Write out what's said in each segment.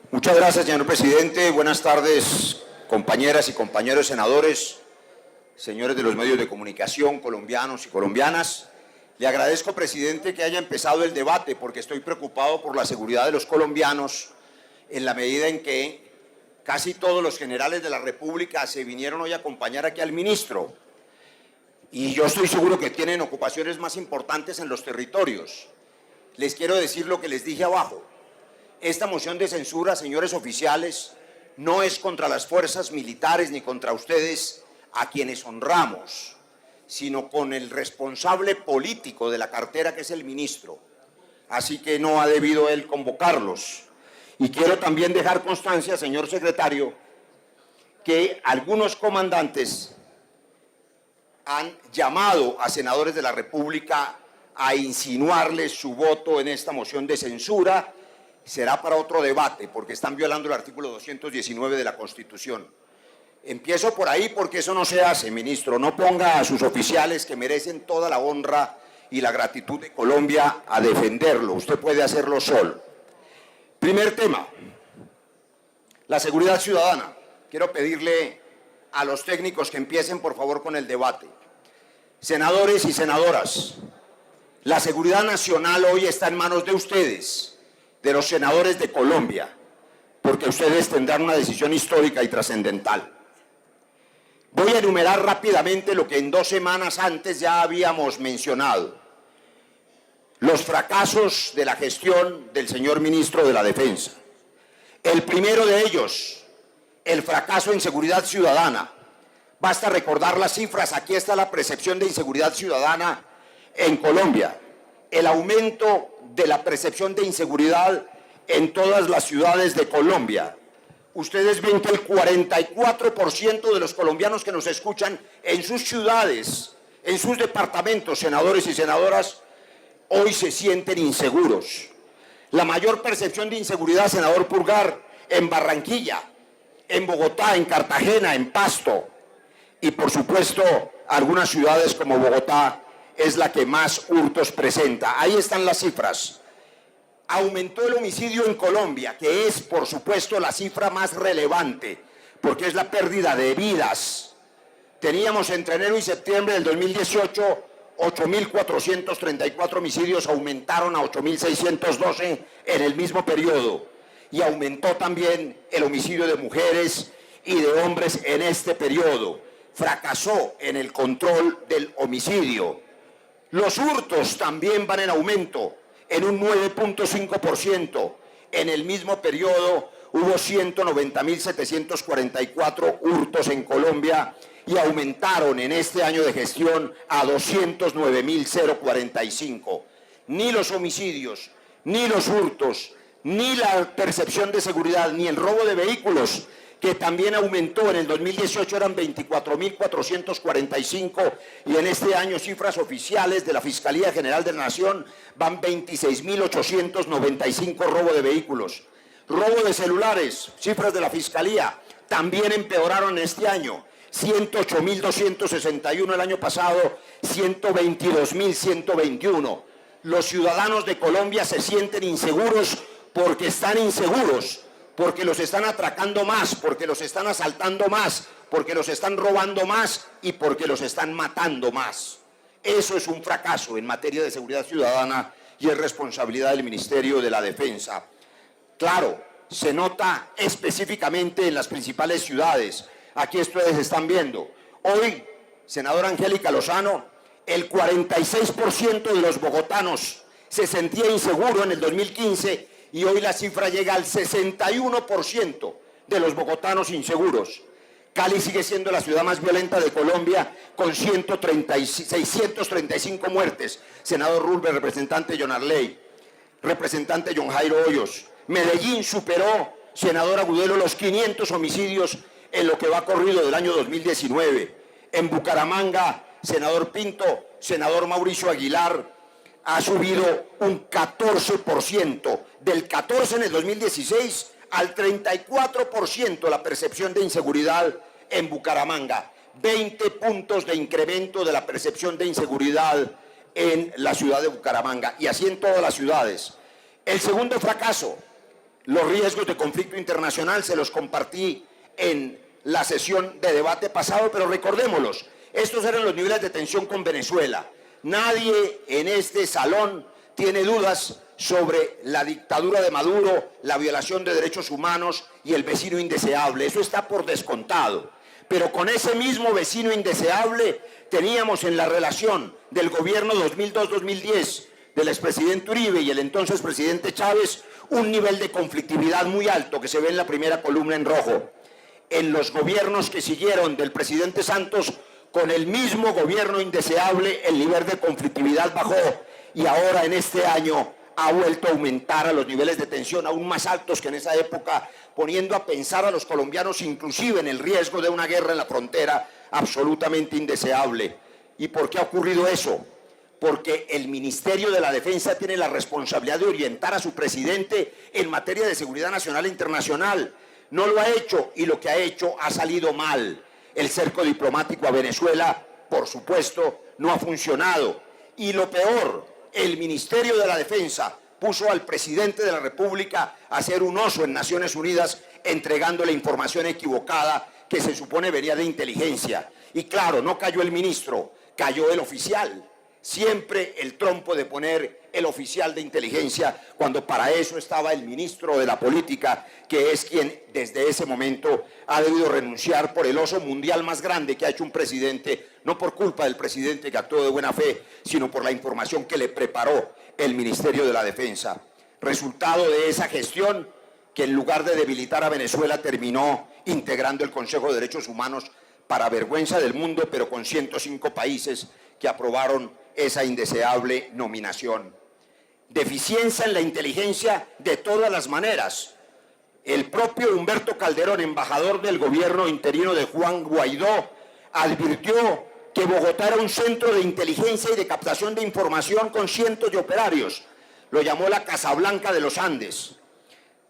Muchas gracias, señor presidente. Buenas tardes, compañeras y compañeros senadores, señores de los medios de comunicación, colombianos y colombianas. Le agradezco, presidente, que haya empezado el debate, porque estoy preocupado por la seguridad de los colombianos, en la medida en que casi todos los generales de la República se vinieron hoy a acompañar aquí al ministro. Y yo estoy seguro que tienen ocupaciones más importantes en los territorios. Les quiero decir lo que les dije abajo. Esta moción de censura, señores oficiales, no es contra las fuerzas militares ni contra ustedes, a quienes honramos, sino con el responsable político de la cartera, que es el ministro. Así que no ha debido él convocarlos. Y quiero también dejar constancia, señor secretario, que algunos comandantes han llamado a senadores de la República a insinuarles su voto en esta moción de censura. Será para otro debate, porque están violando el artículo 219 de la Constitución. Empiezo por ahí porque eso no se hace, ministro. No ponga a sus oficiales, que merecen toda la honra y la gratitud de Colombia, a defenderlo. Usted puede hacerlo solo. Primer tema, la seguridad ciudadana. Quiero pedirle a los técnicos que empiecen, por favor, con el debate. Senadores y senadoras, la seguridad nacional hoy está en manos de ustedes, de los senadores de Colombia, porque ustedes tendrán una decisión histórica y trascendental. Voy a enumerar rápidamente lo que en 2 semanas antes ya habíamos mencionado. Los fracasos de la gestión del señor ministro de la Defensa. El primero de ellos, el fracaso en seguridad ciudadana. Basta recordar las cifras. Aquí está la percepción de inseguridad ciudadana en Colombia. El aumento de la percepción de inseguridad en todas las ciudades de Colombia. Ustedes ven que el 44% de los colombianos que nos escuchan en sus ciudades, en sus departamentos, senadores y senadoras, hoy se sienten inseguros. La mayor percepción de inseguridad, senador Pulgar, en Barranquilla, en Bogotá, en Cartagena, en Pasto, y por supuesto algunas ciudades como Bogotá es la que más hurtos presenta. Ahí están las cifras. Aumentó el homicidio en Colombia, que es por supuesto la cifra más relevante, porque es la pérdida de vidas. Teníamos entre enero y septiembre del 2018 8.434 homicidios, aumentaron a 8.612 en el mismo periodo. Y aumentó también el homicidio de mujeres y de hombres en este periodo. Fracasó en el control del homicidio. Los hurtos también van en aumento, en un 9.5%. En el mismo periodo hubo 190.744 hurtos en Colombia y aumentaron en este año de gestión a 209.045. Ni los homicidios, ni los hurtos, ni la percepción de seguridad, ni el robo de vehículos, que también aumentó. En el 2018 eran 24.445 y en este año, cifras oficiales de la Fiscalía General de la Nación, van 26.895 robo de vehículos. Robo de celulares, cifras de la Fiscalía, también empeoraron este año. 108.261 el año pasado, 122.121. Los ciudadanos de Colombia se sienten inseguros porque están inseguros, porque los están atracando más, porque los están asaltando más, porque los están robando más y porque los están matando más. Eso es un fracaso en materia de seguridad ciudadana y es responsabilidad del Ministerio de la Defensa. Claro, se nota específicamente en las principales ciudades. Aquí ustedes están viendo. Hoy, senadora Angélica Lozano, el 46% de los bogotanos se sentía inseguro en el 2015 y hoy la cifra llega al 61% de los bogotanos inseguros. Cali sigue siendo la ciudad más violenta de Colombia con 635 muertes. Senador Rulber, representante John Arley, representante John Jairo Hoyos. Medellín superó, senador Agudelo, los 500 homicidios en lo que va corrido del año 2019. En Bucaramanga, senador Pinto, senador Mauricio Aguilar, ha subido un 14%, del 14% en el 2016 al 34% la percepción de inseguridad en Bucaramanga. 20 puntos de incremento de la percepción de inseguridad en la ciudad de Bucaramanga, y así en todas las ciudades. El segundo fracaso, Los riesgos de conflicto internacional se los compartí en la sesión de debate pasado, pero recordémoslos. Estos eran los niveles de tensión con Venezuela. Nadie en este salón tiene dudas sobre la dictadura de Maduro, la violación de derechos humanos y el vecino indeseable. Eso está por descontado. Pero con ese mismo vecino indeseable teníamos en la relación del gobierno 2002-2010 del expresidente Uribe y el entonces presidente Chávez un nivel de conflictividad muy alto que se ve en la primera columna en rojo. En los gobiernos que siguieron del presidente Santos, con el mismo gobierno indeseable, el nivel de conflictividad bajó y ahora en este año ha vuelto a aumentar a los niveles de tensión aún más altos que en esa época, poniendo a pensar a los colombianos inclusive en el riesgo de una guerra en la frontera absolutamente indeseable. ¿Y por qué ha ocurrido eso? Porque el Ministerio de la Defensa tiene la responsabilidad de orientar a su presidente en materia de seguridad nacional e internacional. No lo ha hecho y lo que ha hecho ha salido mal. El cerco diplomático a Venezuela, por supuesto, no ha funcionado. Y lo peor, el Ministerio de la Defensa puso al presidente de la República a ser un oso en Naciones Unidas entregándole información equivocada que se supone venía de inteligencia. Y claro, no cayó el ministro, cayó el oficial. Siempre el trompo de poner el oficial de inteligencia cuando para eso estaba el ministro de la política, que es quien desde ese momento ha debido renunciar por el oso mundial más grande que ha hecho un presidente, no por culpa del presidente que actuó de buena fe, sino por la información que le preparó el Ministerio de la Defensa. Resultado de esa gestión, que en lugar de debilitar a Venezuela terminó integrando el Consejo de Derechos Humanos para vergüenza del mundo, pero con 105 países que aprobaron esa indeseable nominación. Deficiencia en la inteligencia de todas las maneras. El propio Humberto Calderón, embajador del gobierno interino de Juan Guaidó, advirtió que Bogotá era un centro de inteligencia y de captación de información con cientos de operarios. Lo llamó la Casablanca de los Andes.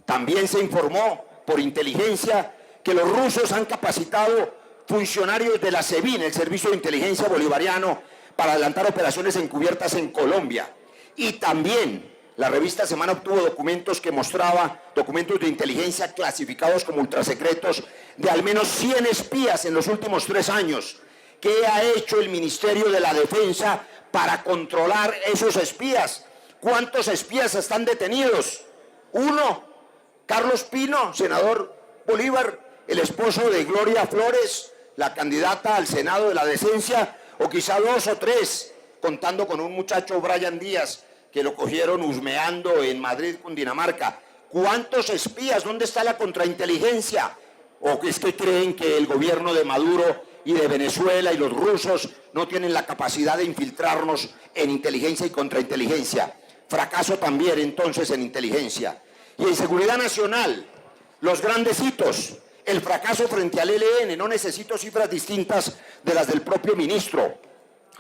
También se informó por inteligencia que los rusos han capacitado funcionarios de la SEBIN, el Servicio de Inteligencia Bolivariano, para adelantar operaciones encubiertas en Colombia. Y también la revista Semana obtuvo documentos que mostraba documentos de inteligencia clasificados como ultrasecretos de al menos 100 espías en los últimos 3 años. ¿Qué ha hecho el Ministerio de la Defensa para controlar esos espías? ¿Cuántos espías están detenidos? 1, Carlos Pino, senador Bolívar, el esposo de Gloria Flores, la candidata al Senado de la Decencia, o quizá 2 o 3, contando con un muchacho, Brian Díaz, que lo cogieron husmeando en Madrid, Cundinamarca. ¿Cuántos espías? ¿Dónde está la contrainteligencia? ¿O es que creen que el gobierno de Maduro y de Venezuela y los rusos no tienen la capacidad de infiltrarnos en inteligencia y contrainteligencia? Fracaso también entonces en inteligencia. Y en seguridad nacional, los grandes hitos. El fracaso frente al ELN, no necesito cifras distintas de las del propio ministro.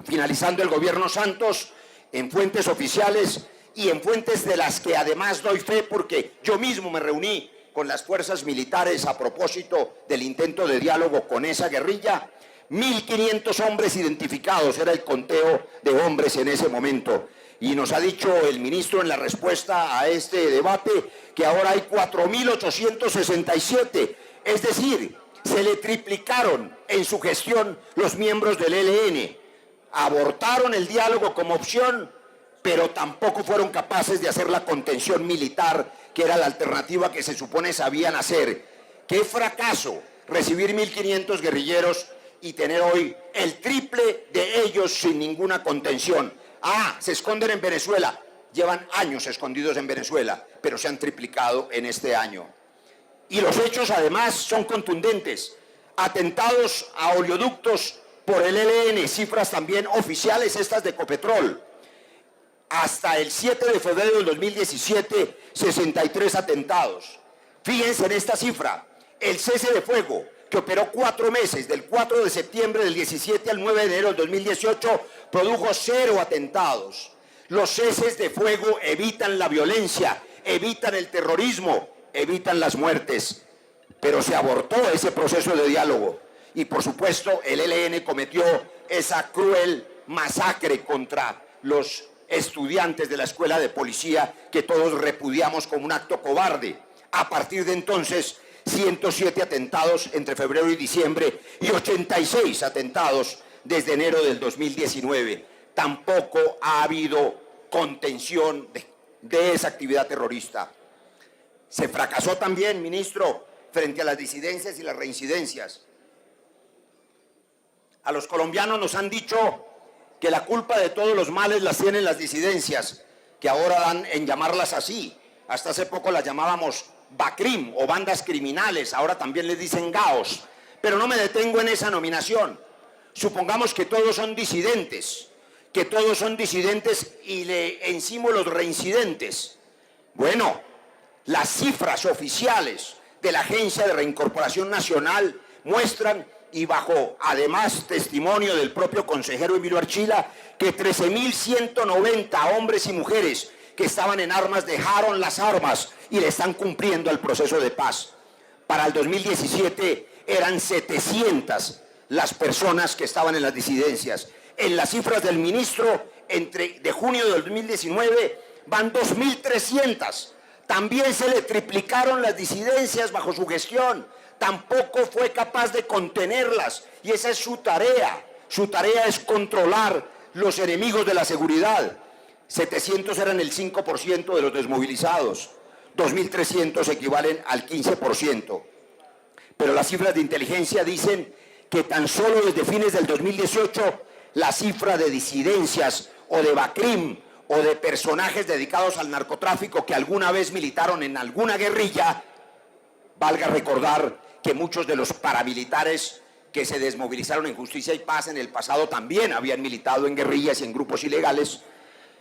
Finalizando el gobierno Santos, en fuentes oficiales y en fuentes de las que además doy fe porque yo mismo me reuní con las fuerzas militares a propósito del intento de diálogo con esa guerrilla, 1.500 hombres identificados, era el conteo de hombres en ese momento. Y nos ha dicho el ministro en la respuesta a este debate que ahora hay 4.867. Es decir, se le triplicaron en su gestión los miembros del ELN. Abortaron el diálogo como opción, pero tampoco fueron capaces de hacer la contención militar, que era la alternativa que se supone sabían hacer. ¡Qué fracaso! Recibir 1.500 guerrilleros y tener hoy el triple de ellos sin ninguna contención. Se esconden en Venezuela. Llevan años escondidos en Venezuela, pero se han triplicado en este año. Y los hechos además son contundentes. Atentados a oleoductos por el ELN, cifras también oficiales estas de Ecopetrol. Hasta el 7 de febrero del 2017, 63 atentados. Fíjense en esta cifra, el cese de fuego que operó 4 meses, del 4 de septiembre del 17 al 9 de enero del 2018, produjo 0 atentados. Los ceses de fuego evitan la violencia, evitan el terrorismo, evitan las muertes, pero se abortó ese proceso de diálogo y por supuesto el ELN cometió esa cruel masacre contra los estudiantes de la escuela de policía que todos repudiamos como un acto cobarde. A partir de entonces, 107 atentados entre febrero y diciembre y 86 atentados desde enero del 2019. Tampoco ha habido contención de esa actividad terrorista. Se fracasó también, ministro, frente a las disidencias y las reincidencias. A los colombianos nos han dicho que la culpa de todos los males las tienen las disidencias, que ahora dan en llamarlas así. Hasta hace poco las llamábamos BACRIM o bandas criminales, ahora también les dicen GAOS. Pero no me detengo en esa nominación. Supongamos que todos son disidentes, y le encima los reincidentes. Bueno, las cifras oficiales de la Agencia de Reincorporación Nacional muestran, y bajo además testimonio del propio consejero Emilio Archila, que 13.190 hombres y mujeres que estaban en armas dejaron las armas y le están cumpliendo el proceso de paz. Para el 2017 eran 700 las personas que estaban en las disidencias. En las cifras del ministro, de junio de 2019 van 2.300. También se le triplicaron las disidencias bajo su gestión. Tampoco fue capaz de contenerlas, y esa es su tarea. Su tarea es controlar los enemigos de la seguridad. 700 eran el 5% de los desmovilizados, 2.300 equivalen al 15%. Pero las cifras de inteligencia dicen que tan solo desde fines del 2018 la cifra de disidencias o de BACRIM o de personajes dedicados al narcotráfico que alguna vez militaron en alguna guerrilla, valga recordar que muchos de los paramilitares que se desmovilizaron en Justicia y Paz en el pasado también habían militado en guerrillas y en grupos ilegales,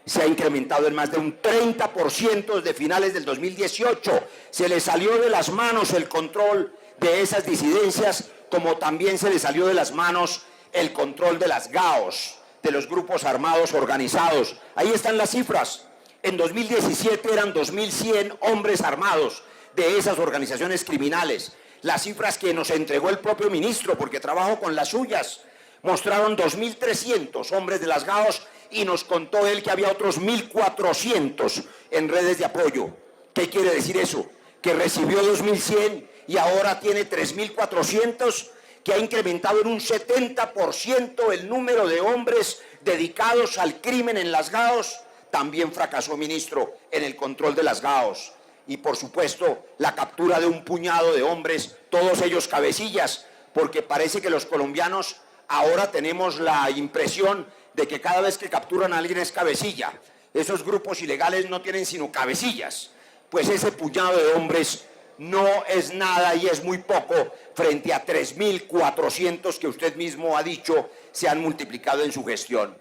se ha incrementado en más de un 30% desde finales del 2018. Se le salió de las manos el control de esas disidencias, como también se le salió de las manos el control de las GAOS, de los grupos armados organizados. Ahí están las cifras. En 2017 eran 2.100 hombres armados de esas organizaciones criminales. Las cifras que nos entregó el propio ministro, porque trabajo con las suyas, mostraron 2.300 hombres de las GAOS y nos contó él que había otros 1.400 en redes de apoyo. ¿Qué quiere decir eso? Que recibió 2.100 y ahora tiene 3.400, que ha incrementado en un 70% el número de hombres dedicados al crimen en las GAOS. También fracasó, ministro, en el control de las GAOS. Y por supuesto, la captura de un puñado de hombres, todos ellos cabecillas, porque parece que los colombianos ahora tenemos la impresión de que cada vez que capturan a alguien es cabecilla. Esos grupos ilegales no tienen sino cabecillas. Pues ese puñado de hombres no es nada y es muy poco frente a 3.400 que usted mismo ha dicho se han multiplicado en su gestión.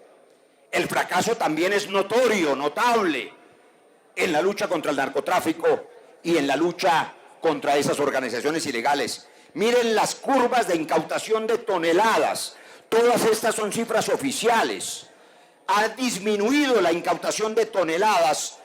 El fracaso también es notorio, notable, en la lucha contra el narcotráfico y en la lucha contra esas organizaciones ilegales. Miren las curvas de incautación de toneladas. Todas estas son cifras oficiales. Ha disminuido la incautación de toneladas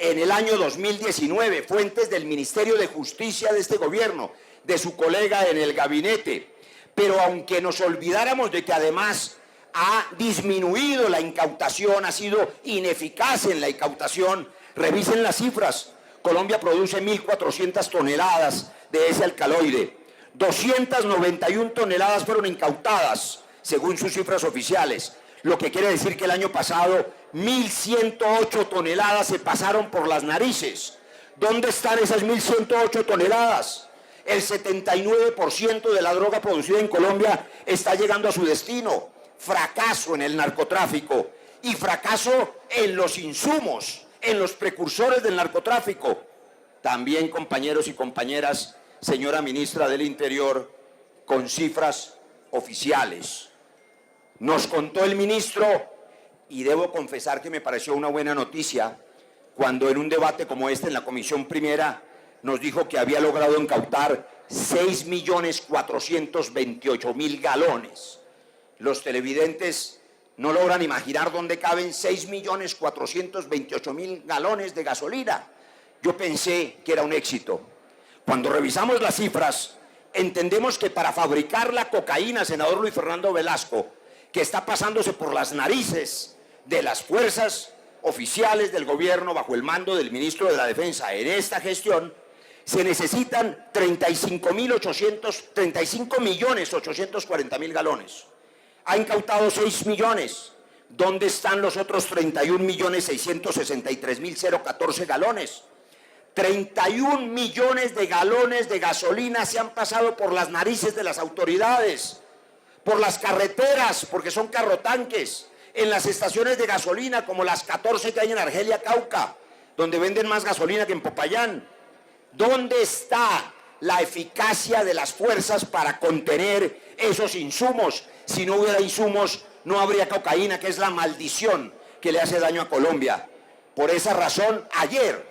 en el año 2019, fuentes del Ministerio de Justicia de este gobierno, de su colega en el gabinete. Pero aunque nos olvidáramos de que además ha disminuido la incautación, ha sido ineficaz en la incautación, revisen las cifras. Colombia produce 1.400 toneladas de ese alcaloide. 291 toneladas fueron incautadas, según sus cifras oficiales. Lo que quiere decir que el año pasado 1.108 toneladas se pasaron por las narices. ¿Dónde están esas 1.108 toneladas? El 79% de la droga producida en Colombia está llegando a su destino. Fracaso en el narcotráfico y fracaso en los insumos, en los precursores del narcotráfico. También, compañeros y compañeras, señora ministra del Interior, con cifras oficiales. Nos contó el ministro, y debo confesar que me pareció una buena noticia, cuando en un debate como este en la Comisión Primera nos dijo que había logrado incautar 6.428.000 galones. Los televidentes no logran imaginar dónde caben 6.428.000 galones de gasolina. Yo pensé que era un éxito. Cuando revisamos las cifras, entendemos que para fabricar la cocaína, senador Luis Fernando Velasco, que está pasándose por las narices de las fuerzas oficiales del gobierno bajo el mando del ministro de la Defensa en esta gestión, Se necesitan 35.840.000 galones. Ha incautado 6 millones. ¿Dónde están los otros 31.663.014 galones? 31 millones de galones de gasolina se han pasado por las narices de las autoridades, por las carreteras, porque son carrotanques, en las estaciones de gasolina, como las 14 que hay en Argelia, Cauca, donde venden más gasolina que en Popayán. ¿Dónde está la eficacia de las fuerzas para contener esos insumos? Si no hubiera insumos, no habría cocaína, que es la maldición que le hace daño a Colombia. Por esa razón,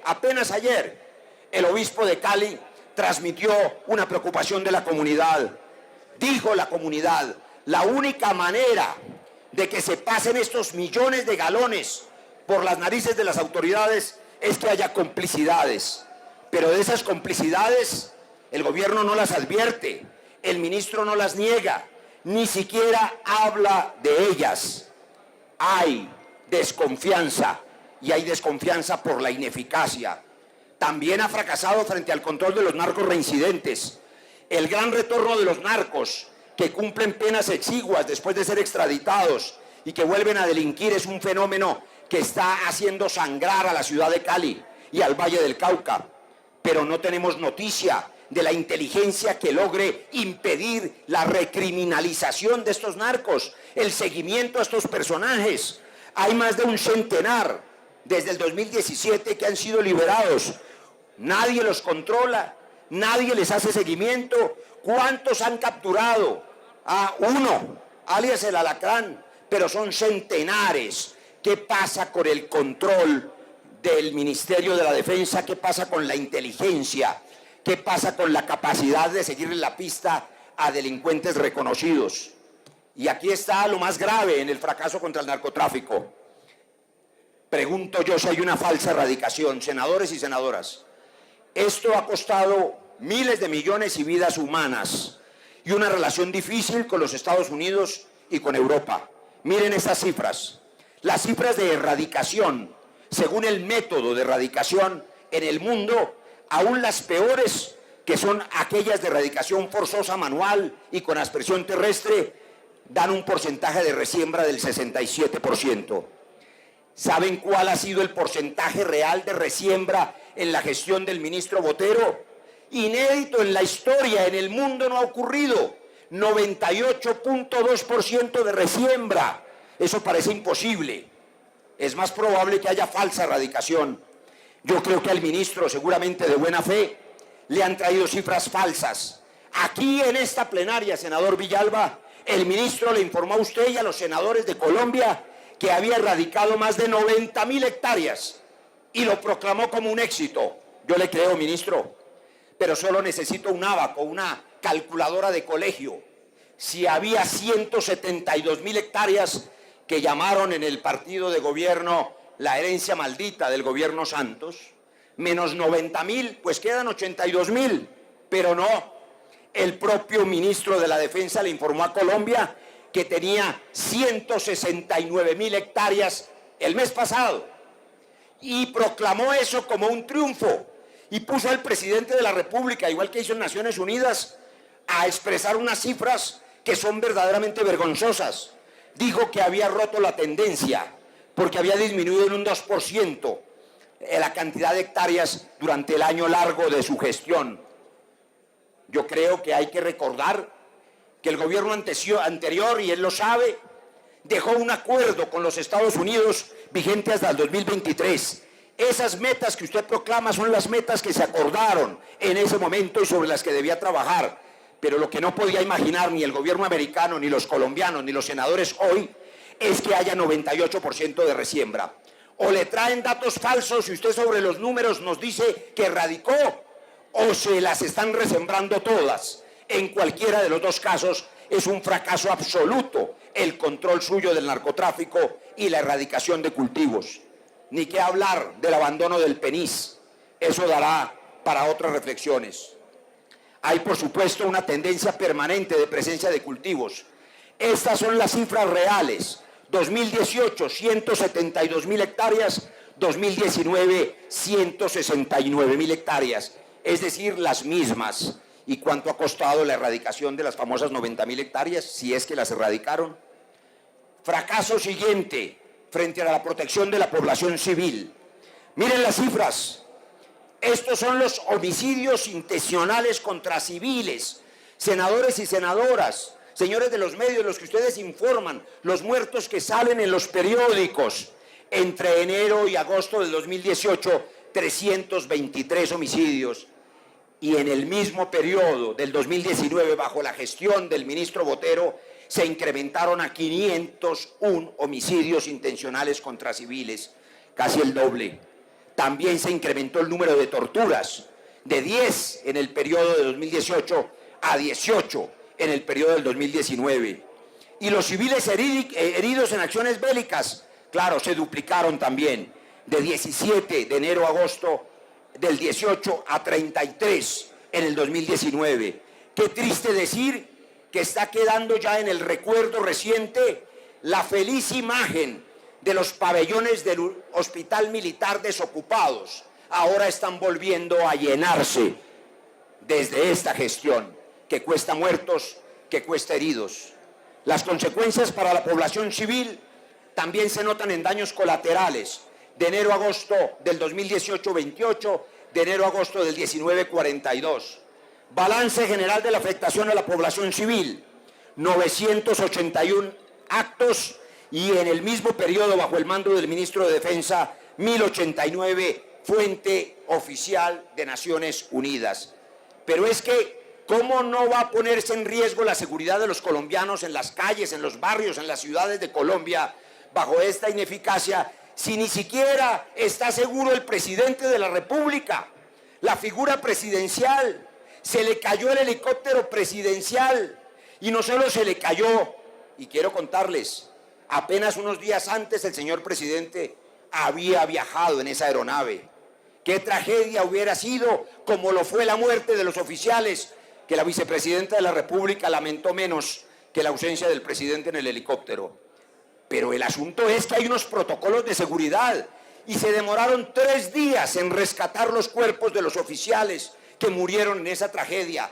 apenas ayer, el obispo de Cali transmitió una preocupación de la comunidad. Dijo la comunidad, la única manera de que se pasen estos millones de galones por las narices de las autoridades es que haya complicidades. Pero de esas complicidades, el gobierno no las advierte, el ministro no las niega, ni siquiera habla de ellas. Hay desconfianza, y hay desconfianza por la ineficacia. También ha fracasado frente al control de los narcos reincidentes. El gran retorno de los narcos, que cumplen penas exiguas después de ser extraditados y que vuelven a delinquir, es un fenómeno que está haciendo sangrar a la ciudad de Cali y al Valle del Cauca. Pero no tenemos noticia de la inteligencia que logre impedir la recriminalización de estos narcos, el seguimiento a estos personajes. Hay más de un centenar desde el 2017 que han sido liberados. Nadie los controla, nadie les hace seguimiento. ¿Cuántos han capturado? Uno, alias el Alacrán, pero son centenares. ¿Qué pasa con el control del Ministerio de la Defensa? ¿Qué pasa con la inteligencia? ¿Qué pasa con la capacidad de seguirle la pista a delincuentes reconocidos? Y aquí está lo más grave en el fracaso contra el narcotráfico. Pregunto yo si hay una falsa erradicación, senadores y senadoras. Esto ha costado miles de millones y vidas humanas y una relación difícil con los Estados Unidos y con Europa. Miren estas cifras. Las cifras de erradicación, según el método de erradicación en el mundo, aún las peores, que son aquellas de erradicación forzosa manual y con aspersión terrestre, dan un porcentaje de resiembra del 67%. ¿Saben cuál ha sido el porcentaje real de resiembra en la gestión del ministro Botero? Inédito en la historia, en el mundo no ha ocurrido. 98.2% de resiembra. Eso parece imposible. Es más probable que haya falsa erradicación. Yo creo que al ministro, seguramente de buena fe, le han traído cifras falsas. Aquí en esta plenaria, senador Villalba, el ministro le informó a usted y a los senadores de Colombia que había erradicado más de 90.000 hectáreas y lo proclamó como un éxito. Yo le creo, ministro, pero solo necesito un ábaco, una calculadora de colegio. Si había 172.000 hectáreas que llamaron en el partido de gobierno la herencia maldita del gobierno Santos, menos 90.000, pues quedan 82.000, pero no. El propio ministro de la Defensa le informó a Colombia que tenía 169.000 hectáreas el mes pasado y proclamó eso como un triunfo y puso al presidente de la República, igual que hizo en Naciones Unidas, a expresar unas cifras que son verdaderamente vergonzosas. Dijo que había roto la tendencia porque había disminuido en un 2% la cantidad de hectáreas durante el año largo de su gestión. Yo creo que hay que recordar que el gobierno anterior, y él lo sabe, dejó un acuerdo con los Estados Unidos vigente hasta el 2023. Esas metas que usted proclama son las metas que se acordaron en ese momento y sobre las que debía trabajar. Pero lo que no podía imaginar ni el gobierno americano, ni los colombianos, ni los senadores hoy, es que haya 98% de resiembra. O le traen datos falsos y usted sobre los números nos dice que erradicó, o se las están resembrando todas. En cualquiera de los dos casos es un fracaso absoluto el control suyo del narcotráfico y la erradicación de cultivos. Ni qué hablar del abandono del PENIS. Eso dará para otras reflexiones. Hay, por supuesto, una tendencia permanente de presencia de cultivos. Estas son las cifras reales. 2018, 172.000 hectáreas. 2019, 169.000 hectáreas. es decir, las mismas. ¿Y cuánto ha costado la erradicación de las famosas 90.000 hectáreas, si es que las erradicaron? Fracaso siguiente frente a la protección de la población civil. Miren las cifras. Estos son los homicidios intencionales contra civiles. Senadores y senadoras, señores de los medios, los que ustedes informan, los muertos que salen en los periódicos. Entre enero y agosto del 2018, 323 homicidios. Y en el mismo periodo del 2019, bajo la gestión del ministro Botero, se incrementaron a 501 homicidios intencionales contra civiles, casi el doble. También se incrementó el número de torturas, de 10 en el periodo de 2018 a 18 en el periodo del 2019. Y los civiles heridos en acciones bélicas, claro, se duplicaron también, de 17 de enero a agosto del 18 a 33 en el 2019. Qué triste decir que está quedando ya en el recuerdo reciente la feliz imagen de los pabellones del hospital militar desocupados. Ahora están volviendo a llenarse desde esta gestión, que cuesta muertos, que cuesta heridos. Las consecuencias para la población civil también se notan en daños colaterales. De enero a agosto del 2018, 28, de enero a agosto del 19, 42. Balance general de la afectación a la población civil, 981 actos, y en el mismo periodo, bajo el mando del ministro de Defensa, 1089, fuente oficial de Naciones Unidas. Pero es que, ¿cómo no va a ponerse en riesgo la seguridad de los colombianos en las calles, en los barrios, en las ciudades de Colombia, bajo esta ineficacia, si ni siquiera está seguro el presidente de la República, la figura presidencial? Se le cayó el helicóptero presidencial, y no solo se le cayó, y quiero contarles, apenas unos días antes el señor presidente había viajado en esa aeronave. Qué tragedia hubiera sido, como lo fue la muerte de los oficiales, que la vicepresidenta de la República lamentó menos que la ausencia del presidente en el helicóptero. Pero el asunto es que hay unos protocolos de seguridad y se demoraron 3 días en rescatar los cuerpos de los oficiales que murieron en esa tragedia.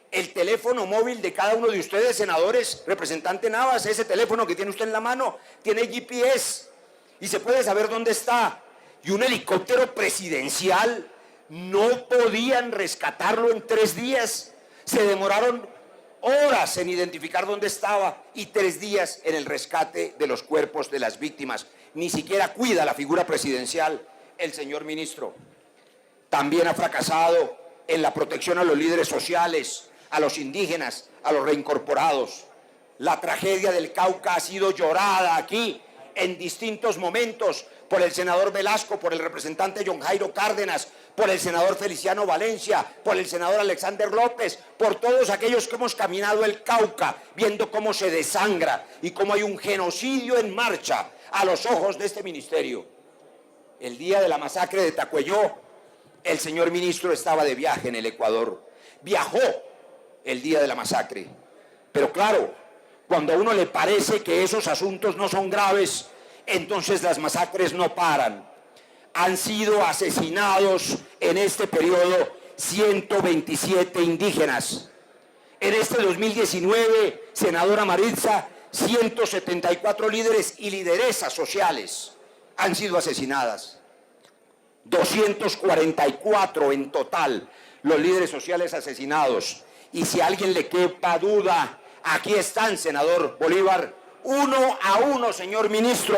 El teléfono móvil de cada uno de ustedes, senadores, representante Navas, ese teléfono que tiene usted en la mano, tiene GPS y se puede saber dónde está. Y un helicóptero presidencial no podían rescatarlo en 3 días. Se demoraron horas en identificar dónde estaba y 3 días en el rescate de los cuerpos de las víctimas. Ni siquiera cuida la figura presidencial el señor ministro. También ha fracasado en la protección a los líderes sociales, a los indígenas, a los reincorporados. La tragedia del Cauca ha sido llorada aquí en distintos momentos por el senador Velasco, por el representante John Jairo Cárdenas, por el senador Feliciano Valencia, por el senador Alexander López, por todos aquellos que hemos caminado el Cauca, viendo cómo se desangra y cómo hay un genocidio en marcha a los ojos de este ministerio. El día de la masacre de Tacuelló, el señor ministro estaba de viaje en el Ecuador. Viajó el día de la masacre. Pero claro, cuando a uno le parece que esos asuntos no son graves, entonces las masacres no paran. Han sido asesinados en este periodo 127 indígenas. En este 2019, senadora Maritza, 174 líderes y lideresas sociales han sido asesinadas. 244 en total los líderes sociales asesinados. Y si a alguien le quepa duda, aquí están, senador Bolívar, 1 a 1, señor ministro,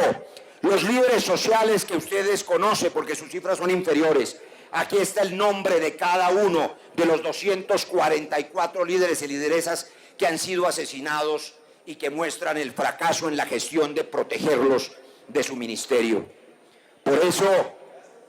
los líderes sociales que ustedes conocen, porque sus cifras son inferiores. Aquí está el nombre de cada uno de los 244 líderes y lideresas que han sido asesinados y que muestran el fracaso en la gestión de protegerlos de su ministerio. Por eso,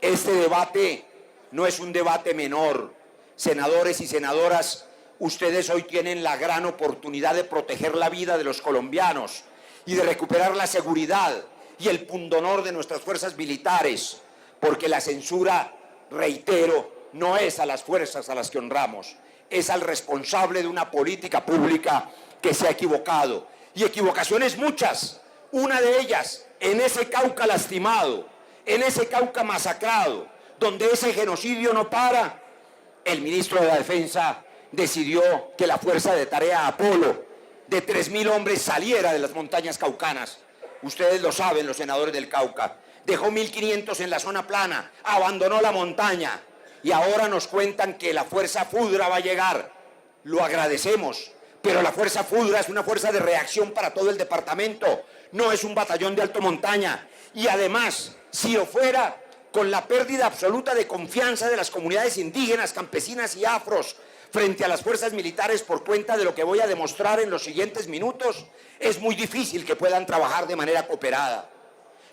este debate no es un debate menor. Senadores y senadoras, ustedes hoy tienen la gran oportunidad de proteger la vida de los colombianos y de recuperar la seguridad y el pundonor de nuestras fuerzas militares, porque la censura, reitero, no es a las fuerzas a las que honramos, es al responsable de una política pública que se ha equivocado. Y equivocaciones muchas, una de ellas en ese Cauca lastimado, en ese Cauca masacrado, donde ese genocidio no para. el ministro de la Defensa decidió que la fuerza de tarea Apolo de 3.000 hombres saliera de las montañas caucanas. Ustedes lo saben, los senadores del Cauca. Dejó 1.500 en la zona plana, abandonó la montaña y ahora nos cuentan que la fuerza Fudra va a llegar. Lo agradecemos, pero la fuerza Fudra es una fuerza de reacción para todo el departamento, no es un batallón de alto montaña. Y además, si lo fuera, con la pérdida absoluta de confianza de las comunidades indígenas, campesinas y afros frente a las fuerzas militares por cuenta de lo que voy a demostrar en los siguientes minutos, es muy difícil que puedan trabajar de manera cooperada.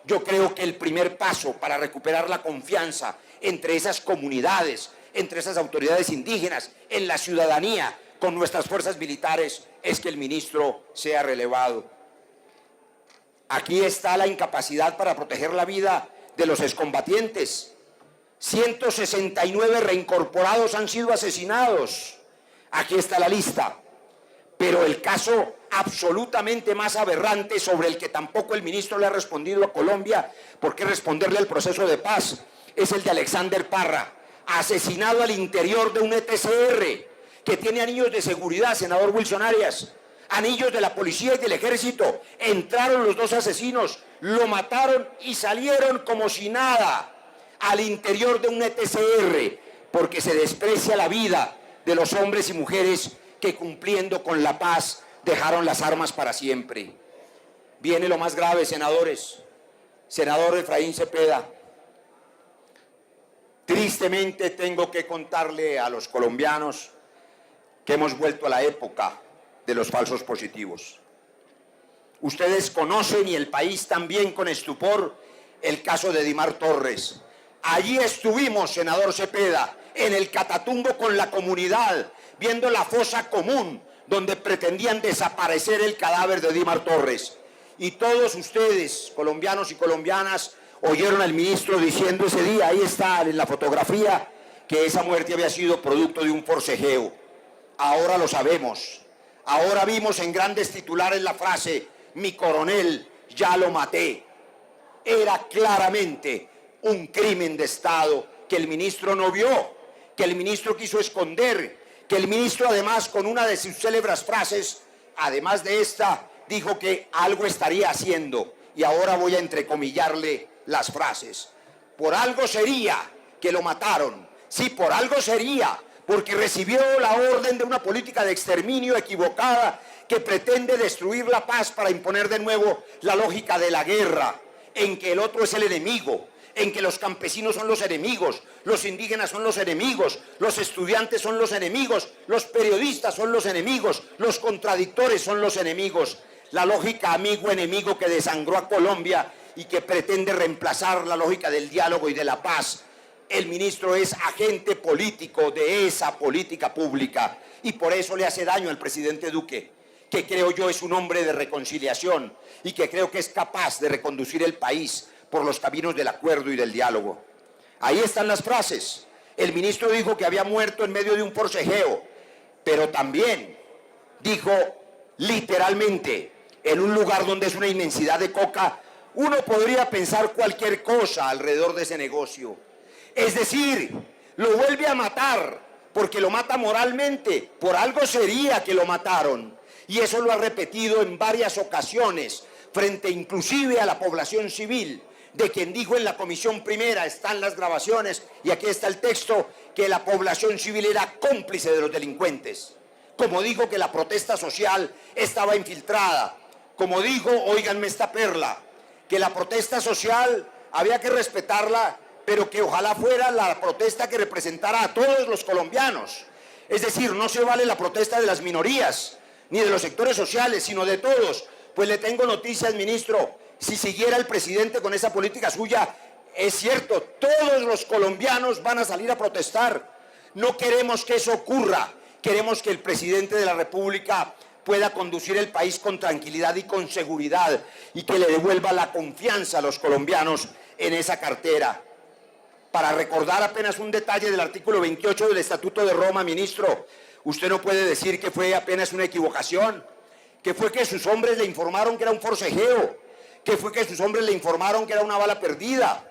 Yo creo que el primer paso para recuperar la confianza entre esas comunidades, entre esas autoridades indígenas, en la ciudadanía, con nuestras fuerzas militares, es que el ministro sea relevado. Aquí está la incapacidad para proteger la vida de los excombatientes. 169 reincorporados han sido asesinados. Aquí está la lista. Pero el caso absolutamente más aberrante, sobre el que tampoco el ministro le ha respondido a Colombia, porque responderle al proceso de paz, es el de Alexander Parra, asesinado al interior de un ETCR, que tiene anillos de seguridad, senador Wilson Arias, anillos de la policía y del ejército. Entraron los dos asesinos, lo mataron y salieron como si nada al interior de un ETCR, porque se desprecia la vida de los hombres y mujeres que, cumpliendo con la paz, dejaron las armas para siempre. Viene lo más grave, senadores. Senador Efraín Cepeda, tristemente tengo que contarle a los colombianos que hemos vuelto a la época de los falsos positivos. Ustedes conocen, y el país también con estupor, el caso de Dimar Torres. Allí estuvimos, senador Cepeda, en el Catatumbo con la comunidad, viendo la fosa común donde pretendían desaparecer el cadáver de Dimar Torres. Y todos ustedes, colombianos y colombianas, oyeron al ministro diciendo ese día, ahí está en la fotografía, que esa muerte había sido producto de un forcejeo. Ahora lo sabemos. Ahora vimos en grandes titulares la frase, mi coronel, ya lo maté. Era claramente un crimen de Estado que el ministro no vio, que el ministro quiso esconder, que el ministro además con una de sus célebres frases, además de esta, dijo que algo estaría haciendo, y ahora voy a entrecomillarle las frases. Por algo sería que lo mataron, sí, por algo sería, porque recibió la orden de una política de exterminio equivocada que pretende destruir la paz para imponer de nuevo la lógica de la guerra, en que el otro es el enemigo, en que los campesinos son los enemigos, los indígenas son los enemigos, los estudiantes son los enemigos, los periodistas son los enemigos, los contradictores son los enemigos. La lógica amigo-enemigo que desangró a Colombia y que pretende reemplazar la lógica del diálogo y de la paz. El ministro es agente político de esa política pública y por eso le hace daño al presidente Duque, que creo yo es un hombre de reconciliación y que creo que es capaz de reconducir el país por los caminos del acuerdo y del diálogo. Ahí están las frases. El ministro dijo que había muerto en medio de un forcejeo, pero también dijo literalmente, en un lugar donde es una inmensidad de coca, uno podría pensar cualquier cosa alrededor de ese negocio. Es decir, lo vuelve a matar, porque lo mata moralmente, por algo sería que lo mataron. Y eso lo ha repetido en varias ocasiones, frente inclusive a la población civil, de quien dijo en la comisión primera, están las grabaciones, y aquí está el texto, que la población civil era cómplice de los delincuentes. Como dijo que la protesta social estaba infiltrada, como dijo, óiganme esta perla, que la protesta social había que respetarla, pero que ojalá fuera la protesta que representara a todos los colombianos. Es decir, no se vale la protesta de las minorías, ni de los sectores sociales, sino de todos. Pues le tengo noticias, ministro, si siguiera el presidente con esa política suya, es cierto, todos los colombianos van a salir a protestar. No queremos que eso ocurra, queremos que el presidente de la República pueda conducir el país con tranquilidad y con seguridad y que le devuelva la confianza a los colombianos en esa cartera. Para recordar apenas un detalle del artículo 28 del Estatuto de Roma, ministro, usted no puede decir que fue apenas una equivocación, que fue que sus hombres le informaron que era un forcejeo, que fue que sus hombres le informaron que era una bala perdida,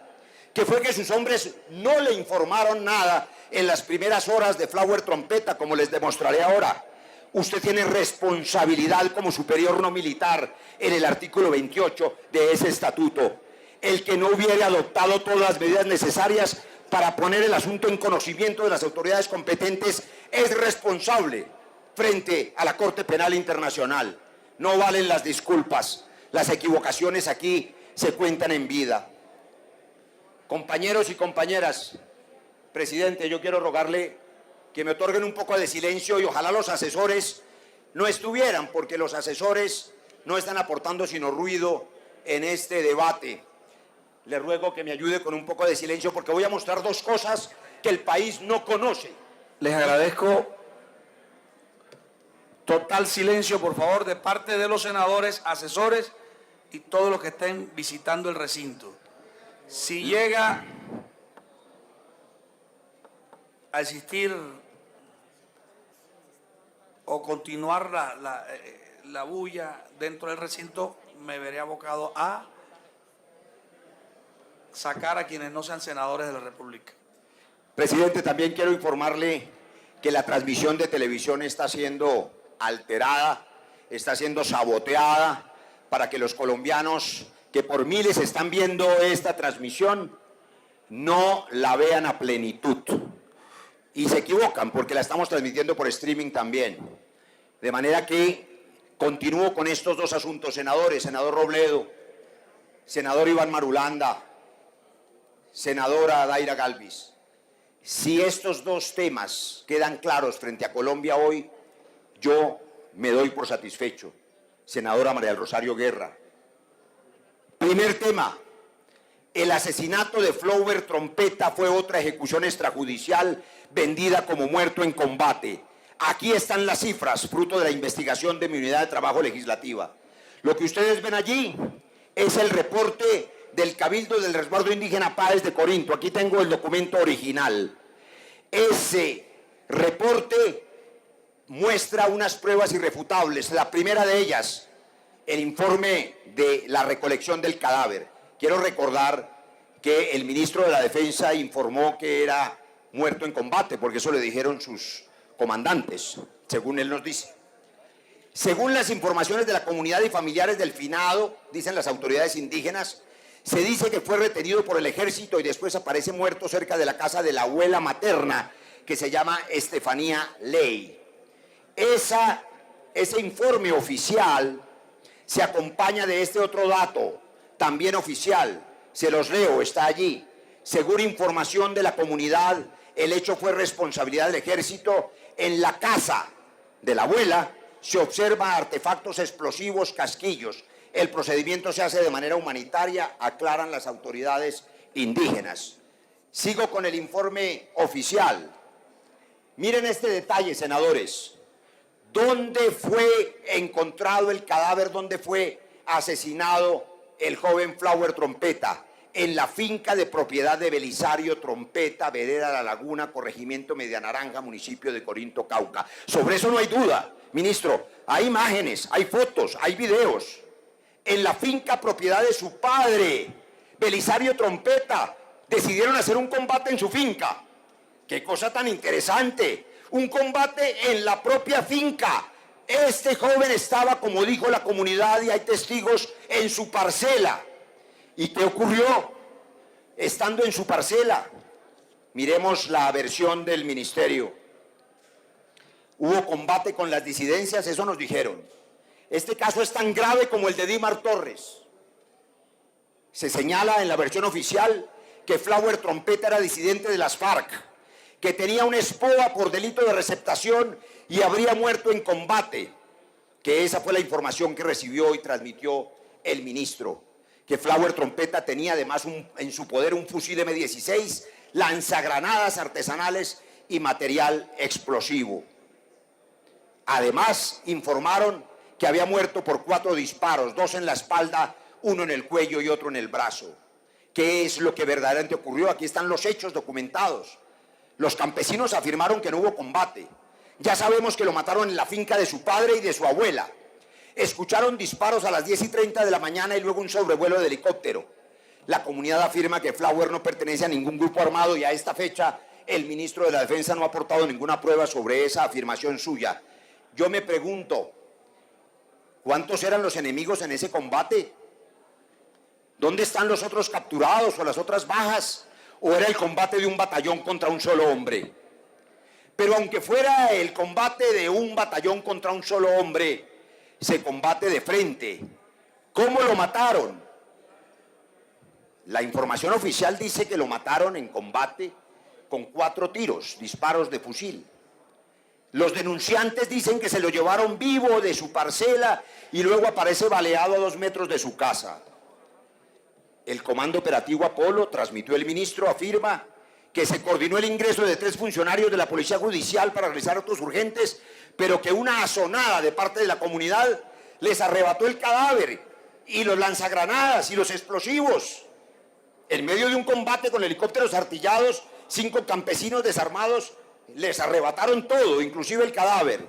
que fue que sus hombres no le informaron nada, en las primeras horas de Flower Trompeta, como les demostraré ahora. Usted tiene responsabilidad como superior no militar en el artículo 28 de ese estatuto. El que no hubiere adoptado todas las medidas necesarias para poner el asunto en conocimiento de las autoridades competentes es responsable frente a la Corte Penal Internacional. No valen las disculpas. Las equivocaciones aquí se cuentan en vida. Compañeros y compañeras, presidente, yo quiero rogarle que me otorguen un poco de silencio y ojalá los asesores no estuvieran, porque los asesores no están aportando sino ruido en este debate. Le ruego que me ayude con un poco de silencio porque voy a mostrar dos cosas que el país no conoce. Les agradezco total silencio, por favor, de parte de los senadores, asesores y todos los que estén visitando el recinto. Si llega a existir o continuar la bulla dentro del recinto, me veré abocado a sacar a quienes no sean senadores de la República. Presidente, también quiero informarle que la transmisión de televisión está siendo alterada, está siendo saboteada para que los colombianos que por miles están viendo esta transmisión no la vean a plenitud. Y se equivocan porque la estamos transmitiendo por streaming también. De manera que continúo con estos dos asuntos, senadores, senador Robledo, senador Iván Marulanda, senadora Daira Galvis. Si estos dos temas quedan claros frente a Colombia hoy, yo me doy por satisfecho. Senadora María del Rosario Guerra. Primer tema, el asesinato de Flower Trompeta fue otra ejecución extrajudicial vendida como muerto en combate. Aquí están las cifras, fruto de la investigación de mi unidad de trabajo legislativa. Lo que ustedes ven allí es el reporte del Cabildo del Resguardo Indígena Páez de Corinto. Aquí tengo el documento original. Ese reporte muestra unas pruebas irrefutables. La primera de ellas, el informe de la recolección del cadáver. Quiero recordar que el ministro de la Defensa informó que era muerto en combate, porque eso le dijeron sus comandantes, según él nos dice. Según las informaciones de la comunidad y familiares del finado, dicen las autoridades indígenas, se dice que fue retenido por el ejército y después aparece muerto cerca de la casa de la abuela materna, que se llama Estefanía Ley. Ese informe oficial se acompaña de este otro dato, también oficial, se los leo, está allí. Según información de la comunidad, el hecho fue responsabilidad del ejército. En la casa de la abuela se observan artefactos explosivos, casquillos. El procedimiento se hace de manera humanitaria, aclaran las autoridades indígenas. Sigo con el informe oficial. Miren este detalle, senadores. ¿Dónde fue encontrado el cadáver? ¿Dónde fue asesinado el joven Flower Trompeta? En la finca de propiedad de Belisario Trompeta, Vereda La Laguna, corregimiento Medianaranja, municipio de Corinto, Cauca. Sobre eso no hay duda, ministro. Hay imágenes, hay fotos, hay videos. En la finca propiedad de su padre, Belisario Trompeta, decidieron hacer un combate en su finca. ¡Qué cosa tan interesante! Un combate en la propia finca. Este joven estaba, como dijo la comunidad, y hay testigos, en su parcela. ¿Y qué ocurrió estando en su parcela? Miremos la versión del ministerio. Hubo combate con las disidencias, eso nos dijeron. Este caso es tan grave como el de Dimar Torres. Se señala en la versión oficial que Flower Trompeta era disidente de las FARC, que tenía una esposa por delito de receptación y habría muerto en combate, que esa fue la información que recibió y transmitió el ministro, que Flower Trompeta tenía además en su poder un fusil M16, lanzagranadas artesanales y material explosivo. Además, informaron que había muerto por 4 disparos, 2 en la espalda, 1 en el cuello y otro en el brazo. ¿Qué es lo que verdaderamente ocurrió? Aquí están los hechos documentados. Los campesinos afirmaron que no hubo combate. Ya sabemos que lo mataron en la finca de su padre y de su abuela. Escucharon disparos a las 10:30 de la mañana y luego un sobrevuelo de helicóptero. La comunidad afirma que Flower no pertenece a ningún grupo armado y a esta fecha el ministro de la Defensa no ha aportado ninguna prueba sobre esa afirmación suya. Yo me pregunto, ¿cuántos eran los enemigos en ese combate? ¿Dónde están los otros capturados o las otras bajas? ¿O era el combate de un batallón contra un solo hombre? Pero aunque fuera el combate de un batallón contra un solo hombre, se combate de frente. ¿Cómo lo mataron? La información oficial dice que lo mataron en combate con 4 tiros, disparos de fusil. Los denunciantes dicen que se lo llevaron vivo de su parcela y luego aparece baleado a 2 metros de su casa. El Comando Operativo Apolo, transmitió el ministro, afirma que se coordinó el ingreso de 3 funcionarios de la Policía Judicial para realizar actos urgentes, pero que una asonada de parte de la comunidad les arrebató el cadáver y los lanzagranadas y los explosivos. En medio de un combate con helicópteros artillados, 5 campesinos desarmados les arrebataron todo, inclusive el cadáver.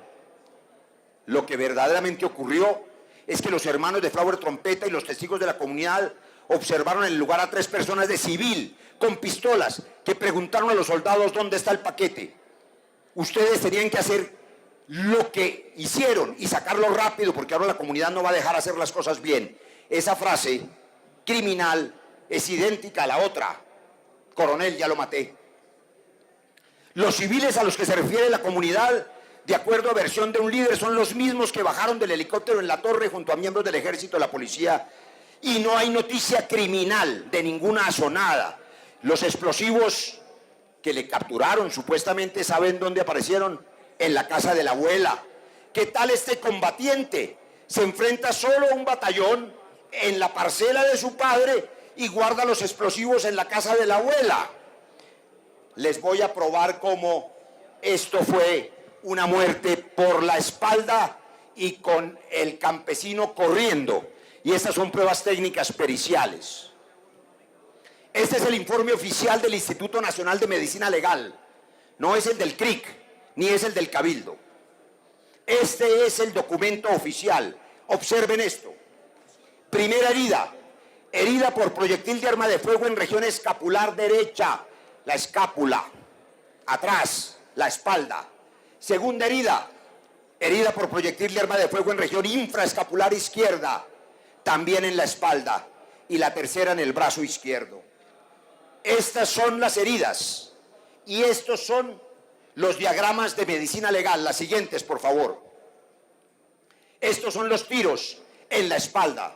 Lo que verdaderamente ocurrió es que los hermanos de Flower Trompeta y los testigos de la comunidad observaron en el lugar a 3 personas de civil con pistolas que preguntaron a los soldados dónde está el paquete. Ustedes tenían que hacer lo que hicieron y sacarlo rápido, porque ahora la comunidad no va a dejar hacer las cosas bien. Esa frase criminal es idéntica a la otra. Coronel, ya lo maté. Los civiles a los que se refiere la comunidad, de acuerdo a versión de un líder, son los mismos que bajaron del helicóptero en la torre junto a miembros del ejército, la policía, y no hay noticia criminal de ninguna asonada. Los explosivos que le capturaron supuestamente, ¿saben dónde aparecieron? En la casa de la abuela. ¿Qué tal este combatiente? Se enfrenta solo a un batallón en la parcela de su padre y guarda los explosivos en la casa de la abuela. Les voy a probar cómo esto fue una muerte por la espalda y con el campesino corriendo. Y estas son pruebas técnicas periciales. Este es el informe oficial del Instituto Nacional de Medicina Legal. No es el del CRIC, ni es el del Cabildo. Este es el documento oficial. Observen esto. Primera herida. Herida por proyectil de arma de fuego en región escapular derecha. La escápula. Atrás, la espalda. Segunda herida. Herida por proyectil de arma de fuego en región infraescapular izquierda. También en la espalda. Y la tercera en el brazo izquierdo. Estas son las heridas. Y estos son los diagramas de medicina legal. Las siguientes, por favor. Estos son los tiros en la espalda.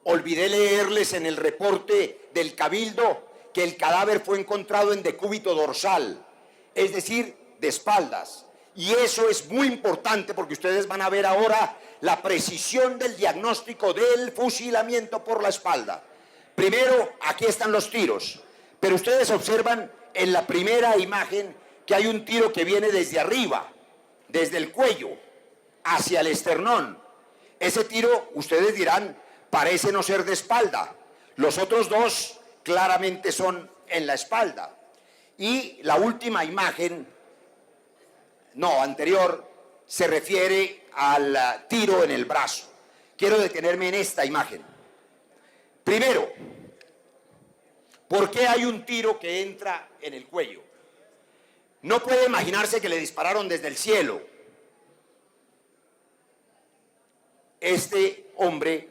Olvidé leerles en el reporte del Cabildo que el cadáver fue encontrado en decúbito dorsal, es decir, de espaldas. Y eso es muy importante porque ustedes van a ver ahora la precisión del diagnóstico del fusilamiento por la espalda. Primero, aquí están los tiros, pero ustedes observan en la primera imagen que hay un tiro que viene desde arriba, desde el cuello, hacia el esternón. Ese tiro, ustedes dirán, parece no ser de espalda. Los otros 2 claramente son en la espalda. Y la última imagen, anterior, se refiere al tiro en el brazo. Quiero detenerme en esta imagen. Primero, ¿por qué hay un tiro que entra en el cuello? No puede imaginarse que le dispararon desde el cielo. Este hombre,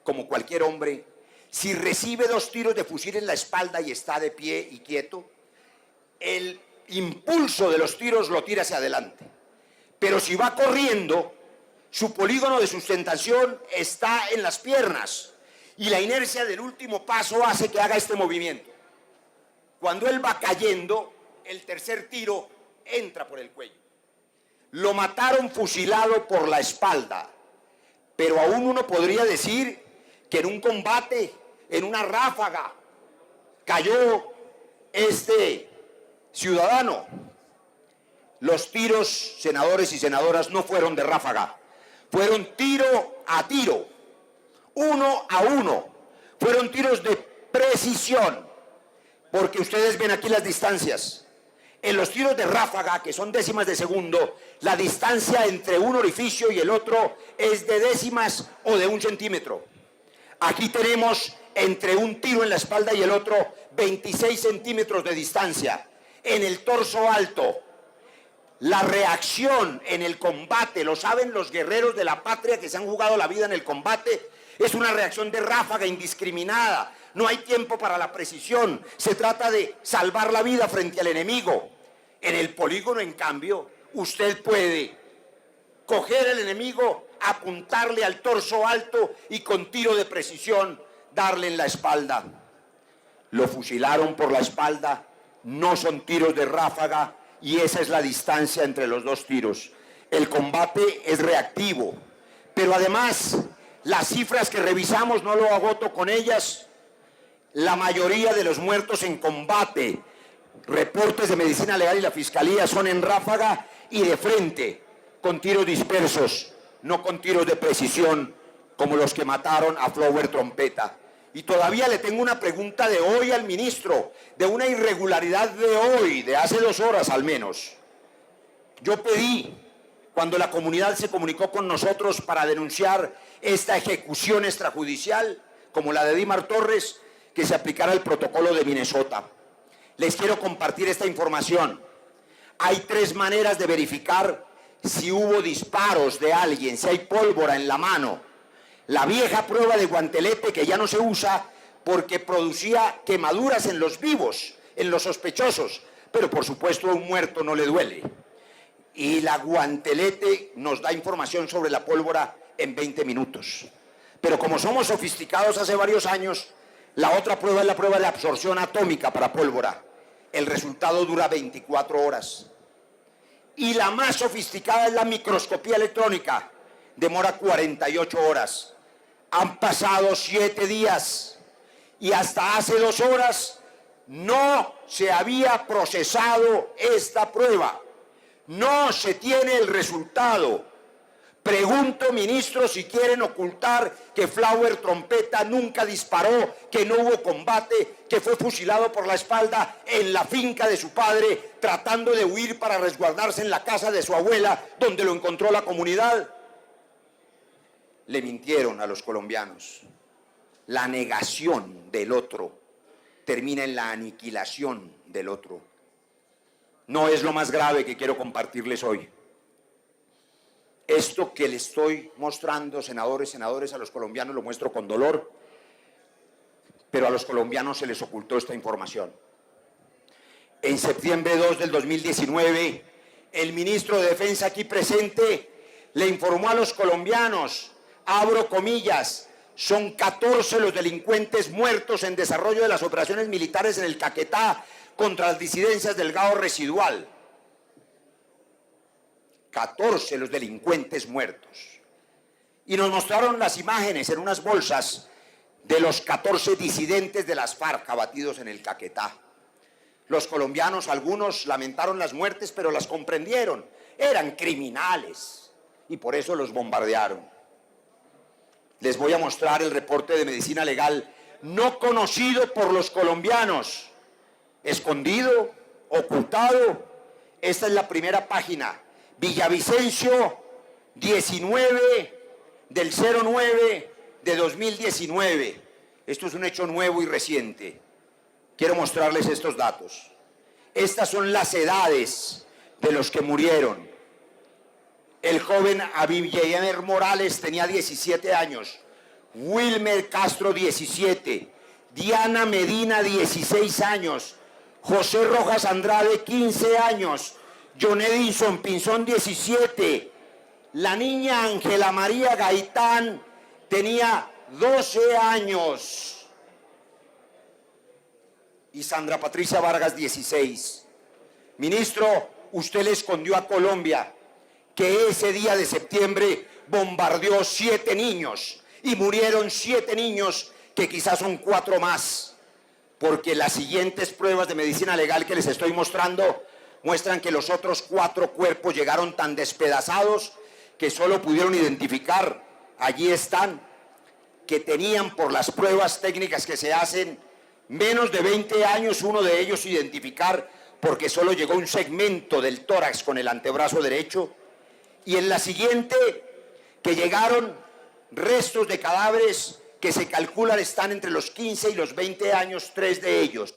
como cualquier hombre, si recibe 2 tiros de fusil en la espalda y está de pie y quieto, el impulso de los tiros lo tira hacia adelante. Pero si va corriendo, su polígono de sustentación está en las piernas y la inercia del último paso hace que haga este movimiento. Cuando él va cayendo, el tercer tiro entra por el cuello. Lo mataron fusilado por la espalda, pero aún uno podría decir que en un combate, en una ráfaga, cayó este ciudadano. Los tiros, senadores y senadoras, no fueron de ráfaga, fueron tiro a tiro, 1 a 1, fueron tiros de precisión, porque ustedes ven aquí las distancias. En los tiros de ráfaga, que son décimas de segundo, la distancia entre un orificio y el otro es de décimas o de 1 centímetro. Aquí tenemos entre un tiro en la espalda y el otro 26 centímetros de distancia. en el torso alto. La reacción en el combate, lo saben los guerreros de la patria que se han jugado la vida en el combate, es una reacción de ráfaga indiscriminada. No hay tiempo para la precisión. Se trata de salvar la vida frente al enemigo. En el polígono, en cambio, usted puede coger al enemigo, apuntarle al torso alto y con tiro de precisión darle en la espalda. Lo fusilaron por la espalda, no son tiros de ráfaga y esa es la distancia entre los dos tiros. El combate es reactivo, pero además las cifras que revisamos, no lo agoto con ellas, la mayoría de los muertos en combate, reportes de Medicina Legal y la Fiscalía, son en ráfaga y de frente, con tiros dispersos, no con tiros de precisión como los que mataron a Flower Trompeta. Y todavía le tengo una pregunta de hoy al ministro, de una irregularidad de hoy, de hace 2 horas al menos. Yo pedí, cuando la comunidad se comunicó con nosotros para denunciar esta ejecución extrajudicial, como la de Dimar Torres, que se aplicara el protocolo de Minnesota. Les quiero compartir esta información. Hay 3 maneras de verificar si hubo disparos de alguien, si hay pólvora en la mano. La vieja prueba de guantelete, que ya no se usa porque producía quemaduras en los vivos, en los sospechosos, pero por supuesto a un muerto no le duele. Y la guantelete nos da información sobre la pólvora en 20 minutos. Pero como somos sofisticados hace varios años, la otra prueba es la prueba de absorción atómica para pólvora. El resultado dura 24 horas. Y la más sofisticada es la microscopía electrónica. Demora 48 horas. Han pasado 7 días y hasta hace 2 horas no se había procesado esta prueba. No se tiene el resultado. Pregunto, ministro, si quieren ocultar que Flower Trompeta nunca disparó, que no hubo combate, que fue fusilado por la espalda en la finca de su padre, tratando de huir para resguardarse en la casa de su abuela, donde lo encontró la comunidad. Le mintieron a los colombianos. La negación del otro termina en la aniquilación del otro. No es lo más grave que quiero compartirles hoy. Esto que les estoy mostrando, senadores, a los colombianos lo muestro con dolor, pero a los colombianos se les ocultó esta información. En septiembre 2 del 2019, el ministro de Defensa aquí presente le informó a los colombianos, abro comillas, son 14 los delincuentes muertos en desarrollo de las operaciones militares en el Caquetá contra las disidencias del Gao Residual. 14 los delincuentes muertos. Y nos mostraron las imágenes en unas bolsas de los 14 disidentes de las FARC abatidos en el Caquetá. Los colombianos, algunos lamentaron las muertes, pero las comprendieron. Eran criminales y por eso los bombardearon. Les voy a mostrar el reporte de Medicina Legal, no conocido por los colombianos, escondido, ocultado. Esta es la primera página. Villavicencio, 19 del 09 de 2019. Esto es un hecho nuevo y reciente. Quiero mostrarles estos datos. Estas son las edades de los que murieron. El joven Abiyemer Morales tenía 17 años, Wilmer Castro 17, Diana Medina 16 años, José Rojas Andrade 15 años, John Edison Pinzón 17, la niña Ángela María Gaitán tenía 12 años y Sandra Patricia Vargas 16. Ministro, usted le escondió a Colombia que ese día de septiembre bombardeó 7 niños y murieron 7 niños, que quizás son 4 más, porque las siguientes pruebas de medicina legal que les estoy mostrando muestran que los otros 4 cuerpos llegaron tan despedazados que solo pudieron identificar, allí están, que tenían por las pruebas técnicas que se hacen menos de 20 años, uno de ellos identificar porque solo llegó un segmento del tórax con el antebrazo derecho, y en la siguiente que llegaron restos de cadáveres que se calculan están entre los 15 y los 20 años, 3 de ellos.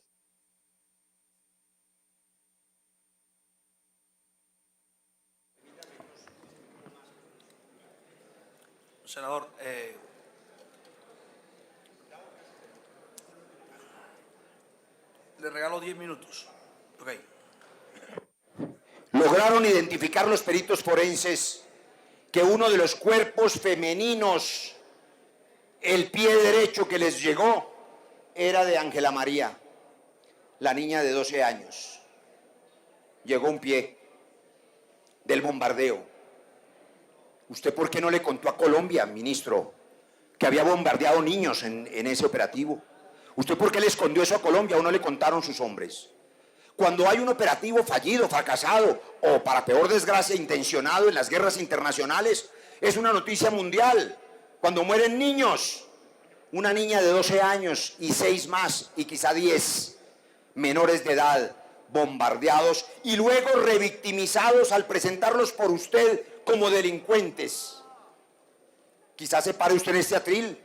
senador, le regalo 10 minutos. Ok. Lograron identificar los peritos forenses que uno de los cuerpos femeninos, el pie derecho que les llegó, era de Ángela María, la niña de 12 años. Llegó un pie del bombardeo. ¿Usted por qué no le contó a Colombia, ministro, que había bombardeado niños en ese operativo? ¿Usted por qué le escondió eso a Colombia o no le contaron sus hombres? Cuando hay un operativo fallido, fracasado o, para peor desgracia, intencionado en las guerras internacionales, es una noticia mundial. Cuando mueren niños, una niña de 12 años y 6 más, y quizá 10 menores de edad, bombardeados y luego revictimizados al presentarlos por usted como delincuentes. Quizás se pare usted en este atril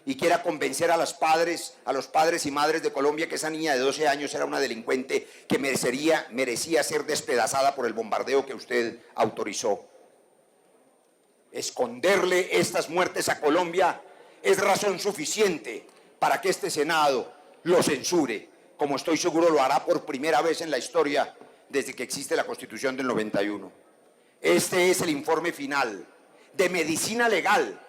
y quiera convencer a los padres y madres de Colombia que esa niña de 12 años era una delincuente que merecía ser despedazada por el bombardeo que usted autorizó. Esconderle estas muertes a Colombia es razón suficiente para que este Senado lo censure, como estoy seguro lo hará por primera vez en la historia desde que existe la Constitución del 91. Este es el informe final de medicina legal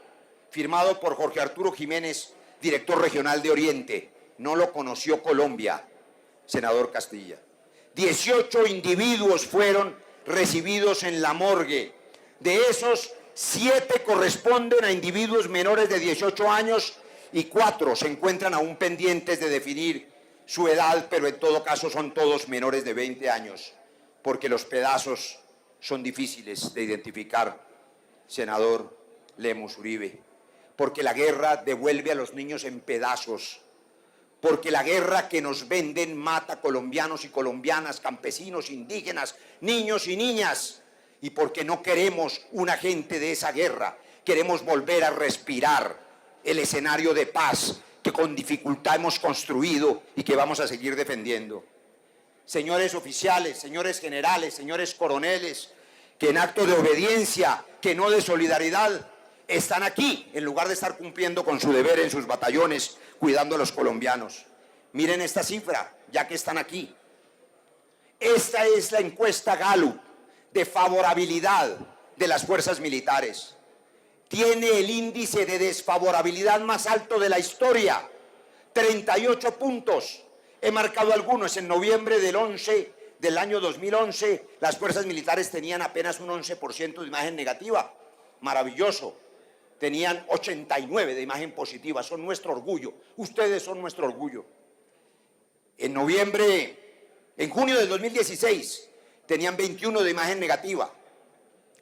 firmado por Jorge Arturo Jiménez, director regional de Oriente. No lo conoció Colombia, senador Castilla. 18 individuos fueron recibidos en la morgue. De esos, 7 corresponden a individuos menores de 18 años y 4 se encuentran aún pendientes de definir su edad, pero en todo caso son todos menores de 20 años, porque los pedazos son difíciles de identificar, senador Lemus Uribe. Porque la guerra devuelve a los niños en pedazos, porque la guerra que nos venden mata colombianos y colombianas, campesinos, indígenas, niños y niñas, y porque no queremos un agente de esa guerra, queremos volver a respirar el escenario de paz que con dificultad hemos construido y que vamos a seguir defendiendo. Señores oficiales, señores generales, señores coroneles, que en acto de obediencia, que no de solidaridad, están aquí, en lugar de estar cumpliendo con su deber en sus batallones, cuidando a los colombianos. Miren esta cifra, ya que están aquí. Esta es la encuesta Gallup de favorabilidad de las fuerzas militares. Tiene el índice de desfavorabilidad más alto de la historia, 38 puntos. He marcado algunos. En noviembre del año 2011, las fuerzas militares tenían apenas un 11% de imagen negativa. Maravilloso. Tenían 89 de imagen positiva. Son nuestro orgullo. Ustedes son nuestro orgullo. En junio del 2016, tenían 21 de imagen negativa,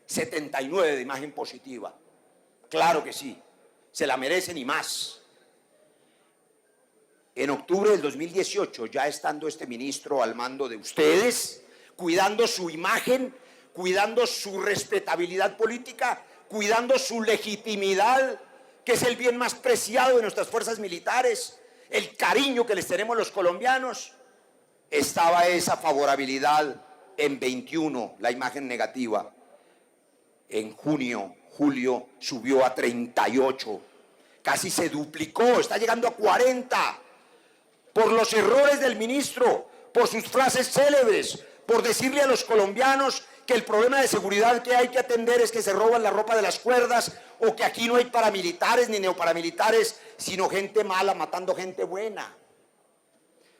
79 de imagen positiva. Claro que sí, se la merecen y más. En octubre del 2018, ya estando este ministro al mando de ustedes, cuidando su imagen, cuidando su respetabilidad política, cuidando su legitimidad, que es el bien más preciado de nuestras fuerzas militares, el cariño que les tenemos los colombianos, estaba esa favorabilidad en 21, la imagen negativa. En julio subió a 38, casi se duplicó, está llegando a 40, por los errores del ministro, por sus frases célebres, por decirle a los colombianos que el problema de seguridad que hay que atender es que se roban la ropa de las cuerdas, o que aquí no hay paramilitares ni neoparamilitares, sino gente mala matando gente buena.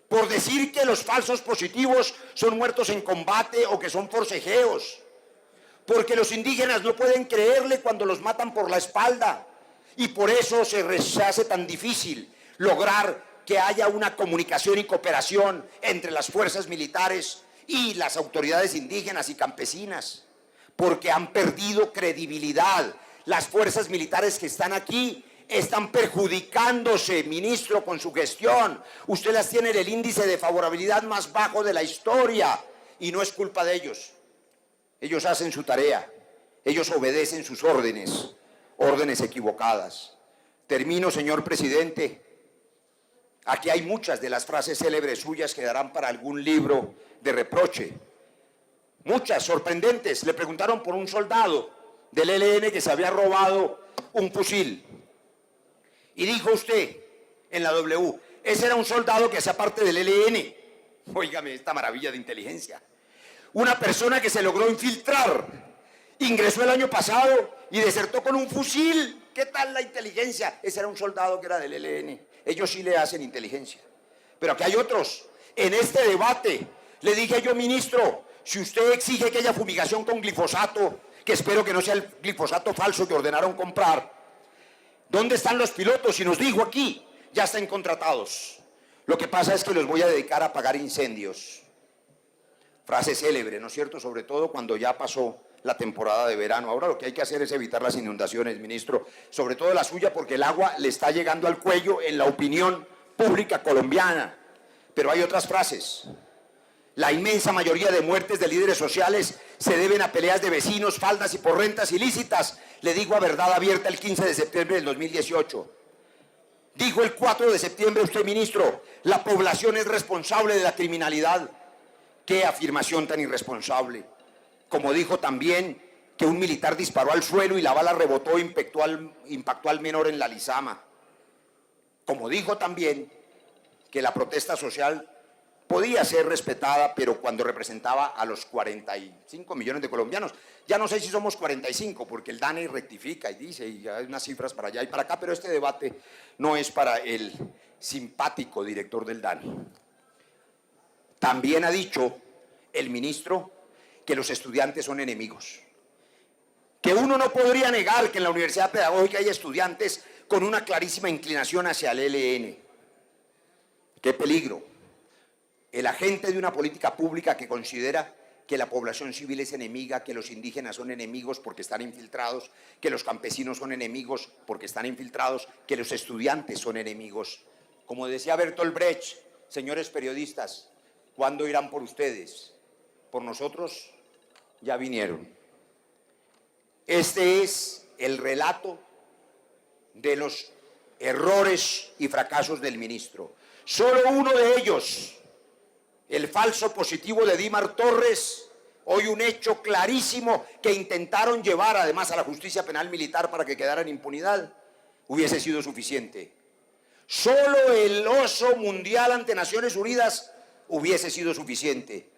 Por decir que los falsos positivos son muertos en combate o que son forcejeos. Porque los indígenas no pueden creerle cuando los matan por la espalda. Y por eso se hace tan difícil lograr que haya una comunicación y cooperación entre las fuerzas militares y las autoridades indígenas y campesinas, porque han perdido credibilidad. Las fuerzas militares que están aquí están perjudicándose, ministro, con su gestión. Usted las tiene en el índice de favorabilidad más bajo de la historia, y no es culpa de ellos. Ellos hacen su tarea, ellos obedecen sus órdenes equivocadas. Termino, señor presidente. Aquí hay muchas de las frases célebres suyas que darán para algún libro de reproche. Muchas, sorprendentes. Le preguntaron por un soldado del ELN que se había robado un fusil. Y dijo usted en la W, ese era un soldado que hacía parte del ELN. Óigame esta maravilla de inteligencia. Una persona que se logró infiltrar, ingresó el año pasado y desertó con un fusil. ¿Qué tal la inteligencia? Ese era un soldado que era del ELN. Ellos sí le hacen inteligencia. Pero aquí hay otros. En este debate le dije yo, ministro, si usted exige que haya fumigación con glifosato, que espero que no sea el glifosato falso que ordenaron comprar, ¿dónde están los pilotos? Y nos dijo aquí, ya están contratados. Lo que pasa es que los voy a dedicar a apagar incendios. Frase célebre, ¿no es cierto? Sobre todo cuando ya pasó la temporada de verano. Ahora lo que hay que hacer es evitar las inundaciones, ministro. Sobre todo la suya, porque el agua le está llegando al cuello en la opinión pública colombiana. Pero hay otras frases. La inmensa mayoría de muertes de líderes sociales se deben a peleas de vecinos, faldas y por rentas ilícitas. Le digo a verdad abierta el 15 de septiembre del 2018. Dijo el 4 de septiembre usted, ministro, la población es responsable de la criminalidad. ¡Qué afirmación tan irresponsable! Como dijo también que un militar disparó al suelo y la bala rebotó e impactó al menor en la Lizama. Como dijo también que la protesta social podía ser respetada, pero cuando representaba a los 45 millones de colombianos. Ya no sé si somos 45, porque el DANE rectifica y dice, y hay unas cifras para allá y para acá, pero este debate no es para el simpático director del DANE. También ha dicho el ministro que los estudiantes son enemigos. Que uno no podría negar que en la Universidad Pedagógica hay estudiantes con una clarísima inclinación hacia el ELN. ¡Qué peligro! El agente de una política pública que considera que la población civil es enemiga, que los indígenas son enemigos porque están infiltrados, que los campesinos son enemigos porque están infiltrados, que los estudiantes son enemigos. Como decía Bertolt Brecht, señores periodistas, ¿cuándo irán por ustedes? Por nosotros ya vinieron. Este es el relato de los errores y fracasos del ministro. Solo uno de ellos, el falso positivo de Dímar Torres, hoy un hecho clarísimo que intentaron llevar además a la justicia penal militar para que quedara en impunidad, hubiese sido suficiente. Solo el oso mundial ante Naciones Unidas hubiese sido suficiente.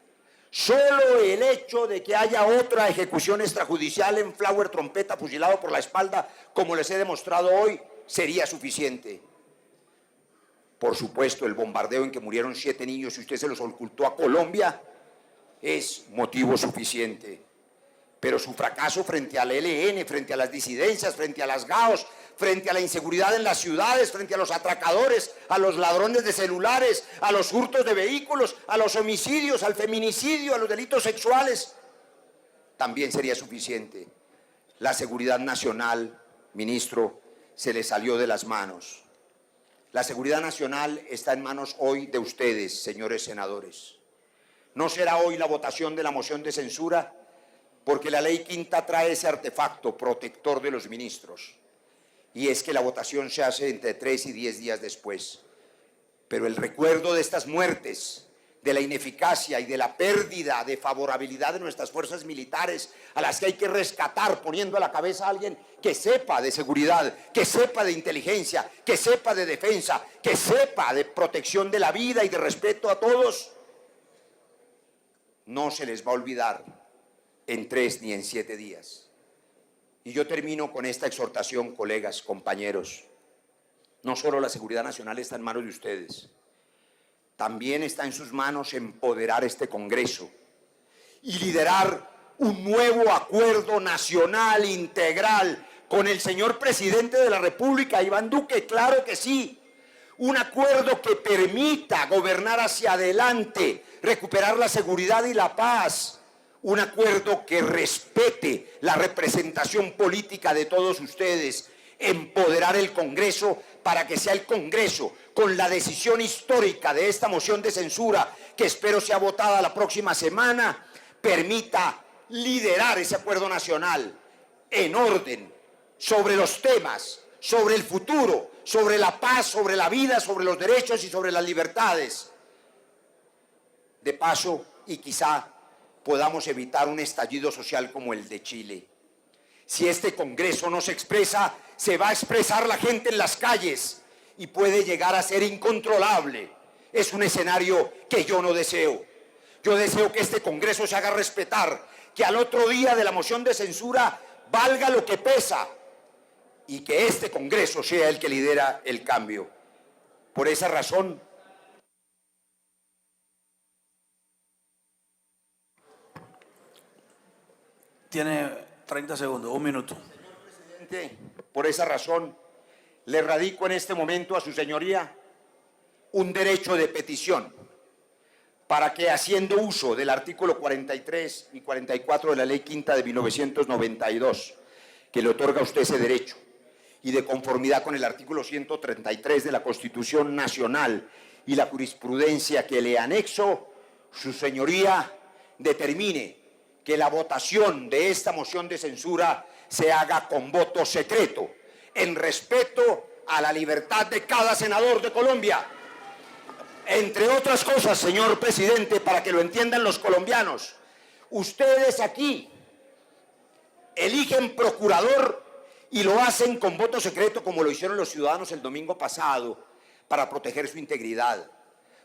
Solo el hecho de que haya otra ejecución extrajudicial en Flower Trompeta fusilado por la espalda, como les he demostrado hoy, sería suficiente. Por supuesto, el bombardeo en que murieron 7 niños y usted se los ocultó a Colombia es motivo suficiente. Pero su fracaso frente al ELN, frente a las disidencias, frente a las GAOs, frente a la inseguridad en las ciudades, frente a los atracadores, a los ladrones de celulares, a los hurtos de vehículos, a los homicidios, al feminicidio, a los delitos sexuales, también sería suficiente. La seguridad nacional, ministro, se le salió de las manos. La seguridad nacional está en manos hoy de ustedes, señores senadores. No será hoy la votación de la moción de censura, porque la ley quinta trae ese artefacto protector de los ministros. Y es que la votación se hace entre 3 y 10 días después. Pero el recuerdo de estas muertes, de la ineficacia y de la pérdida de favorabilidad de nuestras fuerzas militares, a las que hay que rescatar poniendo a la cabeza a alguien que sepa de seguridad, que sepa de inteligencia, que sepa de defensa, que sepa de protección de la vida y de respeto a todos, no se les va a olvidar en 3 ni en 7 días. Y yo termino con esta exhortación, colegas, compañeros. No solo la seguridad nacional está en manos de ustedes, también está en sus manos empoderar este Congreso y liderar un nuevo acuerdo nacional integral con el señor presidente de la República, Iván Duque, claro que sí. Un acuerdo que permita gobernar hacia adelante, recuperar la seguridad y la paz. Un acuerdo que respete la representación política de todos ustedes, empoderar el Congreso para que sea el Congreso, con la decisión histórica de esta moción de censura, que espero sea votada la próxima semana, permita liderar ese acuerdo nacional en orden sobre los temas, sobre el futuro, sobre la paz, sobre la vida, sobre los derechos y sobre las libertades. De paso, y quizá podamos evitar un estallido social como el de Chile. Si este Congreso no se expresa, se va a expresar la gente en las calles y puede llegar a ser incontrolable. Es un escenario que yo no deseo. Yo deseo que este Congreso se haga respetar, que al otro día de la moción de censura valga lo que pesa y que este Congreso sea el que lidera el cambio. Por esa razón, tiene 30 segundos, un minuto. por esa razón, le radico en este momento a su señoría un derecho de petición para que, haciendo uso del artículo 43 y 44 de la Ley Quinta de 1992, que le otorga a usted ese derecho, y de conformidad con el artículo 133 de la Constitución Nacional y la jurisprudencia que le anexo, su señoría determine que la votación de esta moción de censura se haga con voto secreto, en respeto a la libertad de cada senador de Colombia. Entre otras cosas, señor presidente, para que lo entiendan los colombianos, ustedes aquí eligen procurador y lo hacen con voto secreto, como lo hicieron los ciudadanos el domingo pasado, para proteger su integridad,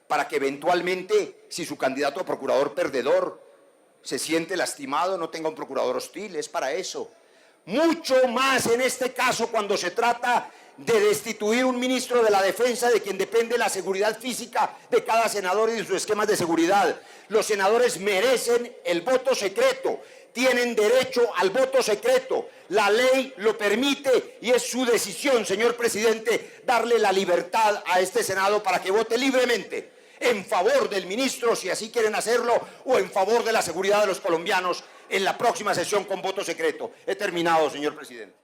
para que eventualmente, si su candidato a procurador perdedor se siente lastimado, no tenga un procurador hostil. Es para eso. Mucho más en este caso cuando se trata de destituir un ministro de la Defensa de quien depende la seguridad física de cada senador y de sus esquemas de seguridad. Los senadores merecen el voto secreto, tienen derecho al voto secreto. La ley lo permite y es su decisión, señor presidente, darle la libertad a este Senado para que vote libremente en favor del ministro, si así quieren hacerlo, o en favor de la seguridad de los colombianos en la próxima sesión con voto secreto. He terminado, señor presidente.